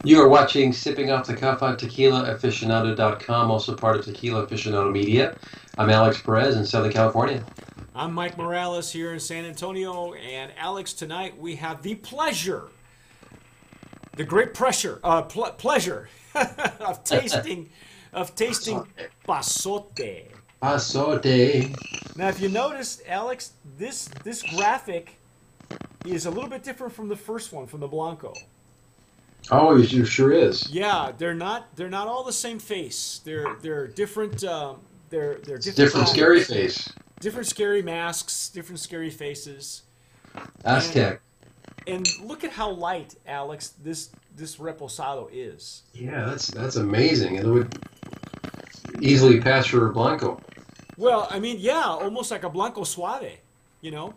You are watching Sipping Off the Cuff on TequilaAficionado.com, also part of Tequila Aficionado Media. I'm Alex Perez in Southern California. I'm Mike Morales here in San Antonio, and Alex, tonight we have the pleasure, the great pleasure of tasting Pasote. Pasote. Now, if you notice, Alex, this graphic is a little bit different from the first one, from the Blanco. Oh, it sure is. Yeah, they're not all the same face. They're different. They're different scary face. Different scary masks, different scary faces. Aztec. And look at how light, Alex, this Reposado is. Yeah, that's amazing. And it would easily pass for a Blanco. Well, I mean, yeah, almost like a Blanco Suave, you know.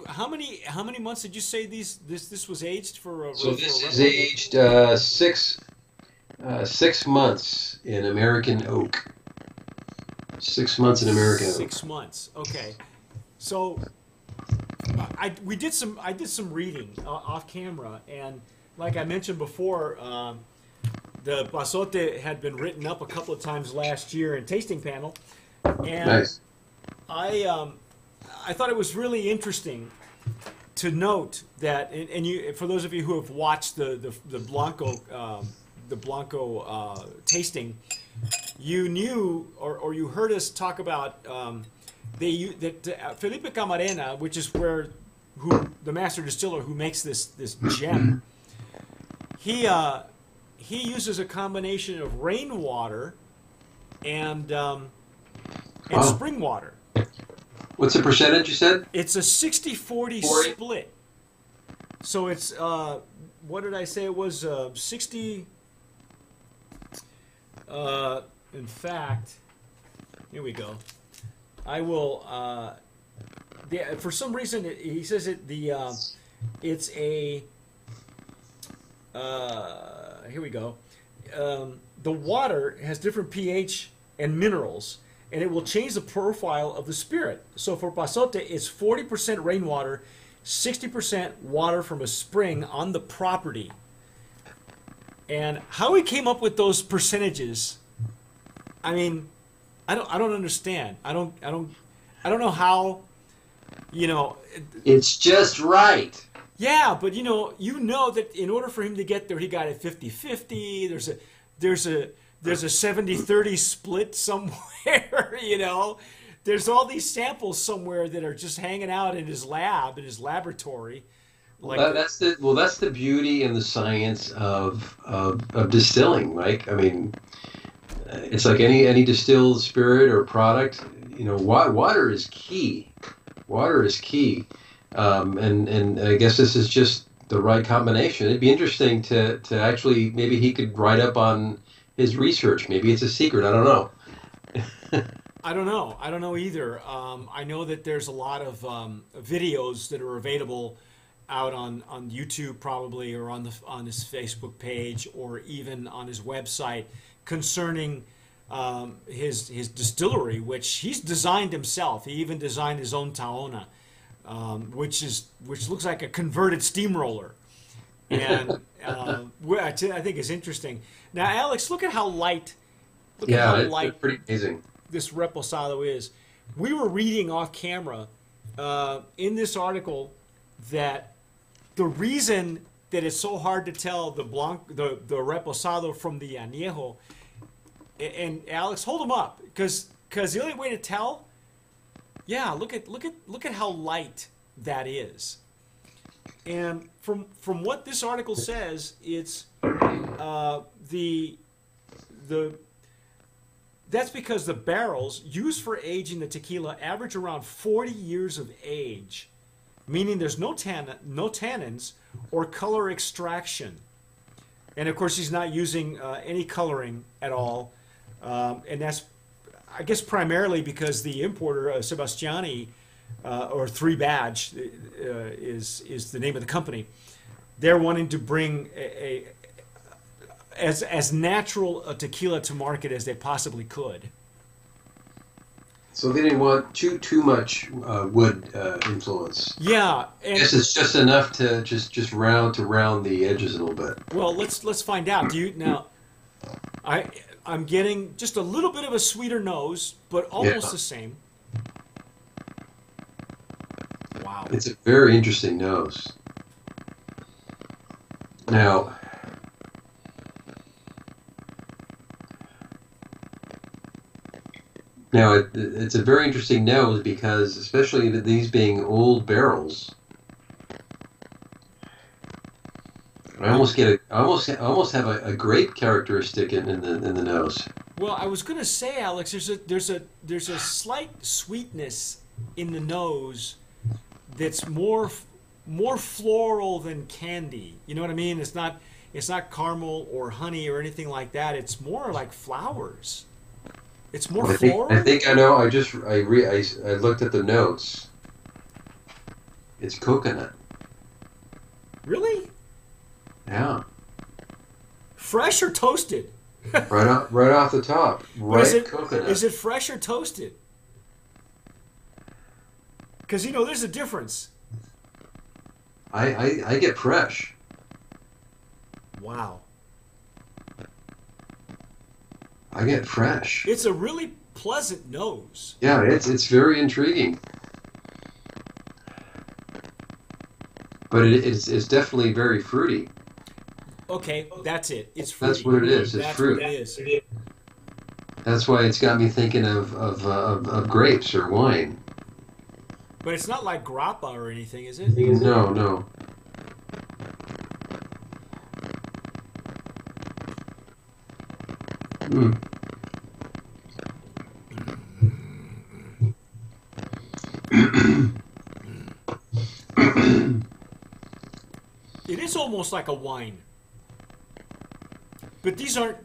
How many months did you say this was aged for? So this is aged 6 months in American oak. 6 months in American oak. 6 months. Okay. So I did some reading off camera, and like I mentioned before, the Pasote had been written up a couple of times last year in tasting panel, and nice. I thought it was really interesting to note that, and you, for those of you who have watched the Blanco tasting, you knew or you heard us talk about that Felipe Camarena, which is who the master distiller who makes this gem, he uses a combination of rainwater and spring water. What's the percentage you said? It's a 60-40 split. So it's, what did I say? It was 60, in fact, here we go. I will, for some reason, he says it's a, here we go. The water has different pH and minerals, and it will change the profile of the spirit. So for Pasote, it's 40% rainwater, 60% water from a spring on the property. And how he came up with those percentages, I mean, I don't understand. I don't know how, you know. It's just right. Yeah, but you know that in order for him to get there, he got it 50-50. There's a 70-30 split somewhere, you know. There's all these samples somewhere that are just hanging out in his lab, in his laboratory. Like that's the beauty and the science of distilling, Mike. I mean, it's like any distilled spirit or product. You know, water is key. Water is key, and I guess this is just the right combination. It'd be interesting to actually, maybe he could write up on his research. Maybe it's a secret. I don't know. I don't know either. I know that there's a lot of videos that are available out on YouTube probably, or on his Facebook page, or even on his website, concerning his distillery, which he's designed himself. He even designed his own Taona, which looks like a converted steamroller. And I think it's interesting. Now, Alex, look at how light. It's pretty amazing. This Reposado is. We were reading off camera in this article that the reason that it's so hard to tell the Reposado from the Añejo, and Alex, hold them up, because the only way to tell, look at how light that is. And from what this article says, it's that's because the barrels used for aging the tequila average around 40 years of age, meaning there's no tannins or color extraction. And of course, he's not using any coloring at all, and that's, I guess, primarily because the importer, Sebastiani, or Three Badge is the name of the company. They're wanting to bring as natural a tequila to market as they possibly could. So they didn't want too much wood influence. Yeah, I and guess it's just enough to just round the edges a little bit. well, let's find out. Do you now? I'm getting just a little bit of a sweeter nose, but almost Yeah. the same. Wow. It's a very interesting nose. Now, it's a very interesting nose because, especially with these being old barrels, I almost have a grape characteristic in the nose. Well, I was gonna say, Alex, there's a slight sweetness in the nose that's more floral than candy. You know what I mean? It's not caramel or honey or anything like that. It's more like flowers. It's more floral. I think I know. I looked at the notes. It's coconut. Really? Yeah. Fresh or toasted? Right off the top. Coconut. Is it fresh or toasted? Because there's a difference. I get fresh. Wow. I get fresh. It's a really pleasant nose. Yeah, it's very intriguing. But it's definitely very fruity. Okay, that's it. It's fruity. That's what it is. It's that's fruit. What it is. That's why it's got me thinking of grapes or wine. But it's not like grappa or anything, is it? No. Mm. It is almost like a wine. But these aren't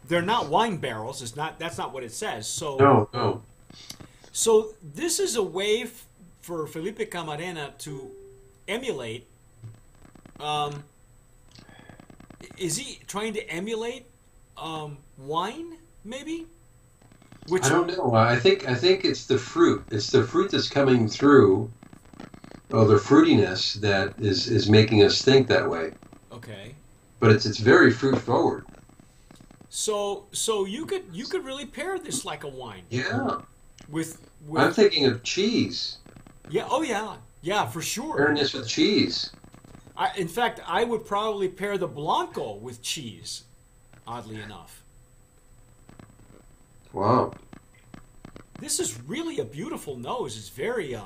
they're not wine barrels. That's not what it says. So No. So this is a way for Felipe Camarena to emulate. Is he trying to emulate wine? Maybe. I don't know. I think it's the fruit. It's the fruit that's coming through. Oh, the fruitiness that is making us think that way. Okay. But it's very fruit forward. So you could really pair this like a wine. Yeah. With I'm thinking of cheese. Yeah. Oh yeah. Yeah, for sure. Pairing this with cheese. In fact, I would probably pair the Blanco with cheese. Oddly enough. Wow. This is really a beautiful nose. It's very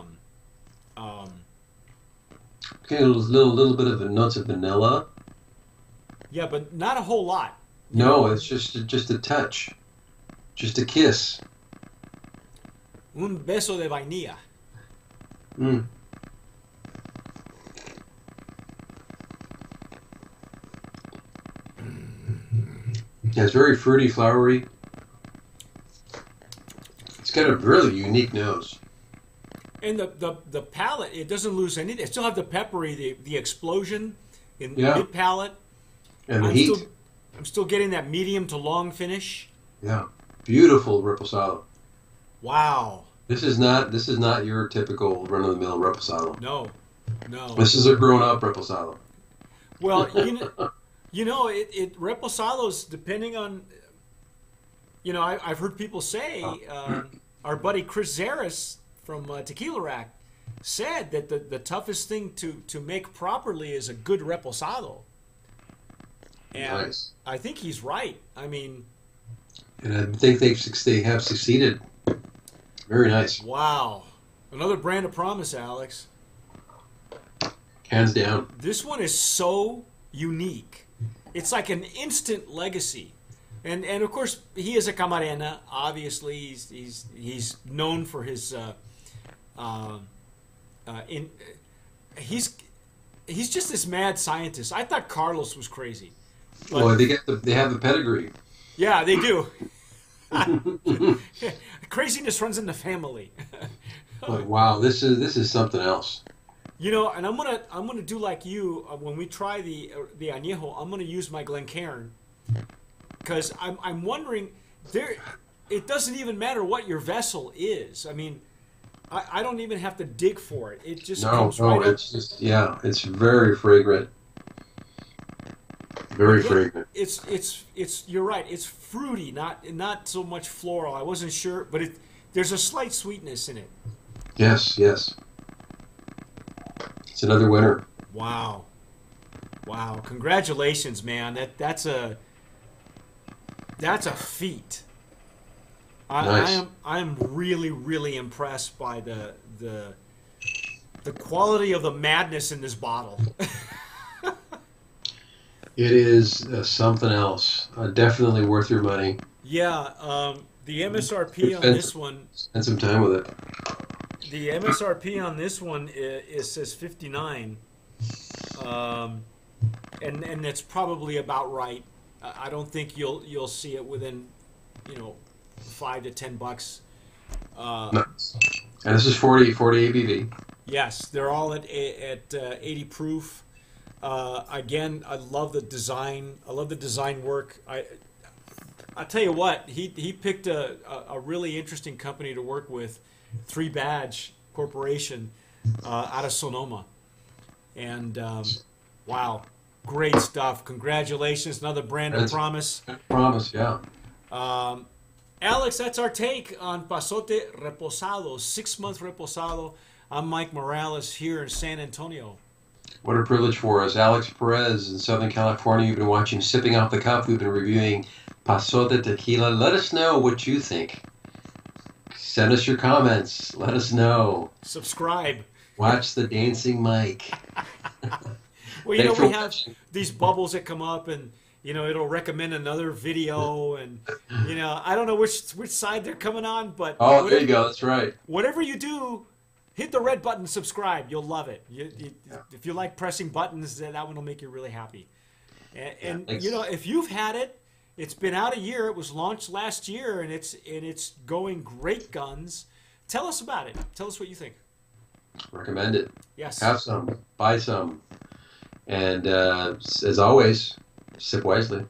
Getting a little bit of the notes of vanilla. Yeah, but not a whole lot. No, it's just a touch, just a kiss. Un beso de vainilla. Mm. Yeah, it's very fruity, flowery. It's got a really unique nose. And the palate, it doesn't lose anything. It still have the peppery, the explosion in mid palate. And the heat. I'm still getting that medium to long finish. Yeah, beautiful Reposado. Wow. This is not your typical run of the mill Reposado. No. This is a grown up Reposado. Well, Reposados, depending on, I've heard people say, our buddy Chris Zaris from Tequila Rack said that the toughest thing to make properly is a good Reposado. And nice. I think he's right. I mean, and I think they have succeeded. Very nice. Wow. Another brand of promise, Alex. Hands down. This one is so unique. It's like an instant legacy. And of course, he is a Camarena. Obviously, he's known for his he's just this mad scientist. I thought Carlos was crazy. But, well, they have the pedigree. Yeah, they do. Craziness runs in the family. But wow, this is something else. And I'm gonna do like you when we try the añejo. I'm gonna use my Glencairn because I'm wondering it doesn't even matter what your vessel is. I mean, I don't even have to dig for it. It just No, comes no, right up. it's just, yeah, it's very fragrant. Very Again, fragrant. it's you're right. It's fruity, not so much floral. I wasn't sure, but there's a slight sweetness in it. Yes, yes. It's another winner. Wow, wow! Congratulations, man. That's a feat. Nice. I am really really impressed by the quality of the madness in this bottle. It is something else. Definitely worth your money. Yeah, the MSRP on this one. Spend some time with it. The MSRP on this one says 59, and it's probably about right. I don't think you'll see it within, $5 to $10. Nice. And this is 40 ABV. Yes, they're all at 80 proof. Again, I love the design. I love the design work. I tell you what, he picked a really interesting company to work with, Three Badge Corporation, out of Sonoma, and wow, great stuff. Congratulations, another brand of promise. Promise, yeah. Alex, that's our take on Pasote Reposado, 6-month Reposado. I'm Mike Morales here in San Antonio. What a privilege for us. Alex Perez in Southern California. You've been watching Sipping Off the Cuff. We've been reviewing Pasote Tequila. Let us know what you think. Send us your comments. Let us know. Subscribe. Watch the Dancing Mike. Well, we have these bubbles that come up, and it'll recommend another video, and I don't know which side they're coming on, but there you go. That's right. Whatever you do, hit the red button, subscribe. You'll love it. If you like pressing buttons, that one will make you really happy. And if you've had it, it's been out a year. It was launched last year, and it's going great guns. Tell us about it. Tell us what you think. Recommend it. Yes. Have some. Buy some. And as always, sip wisely.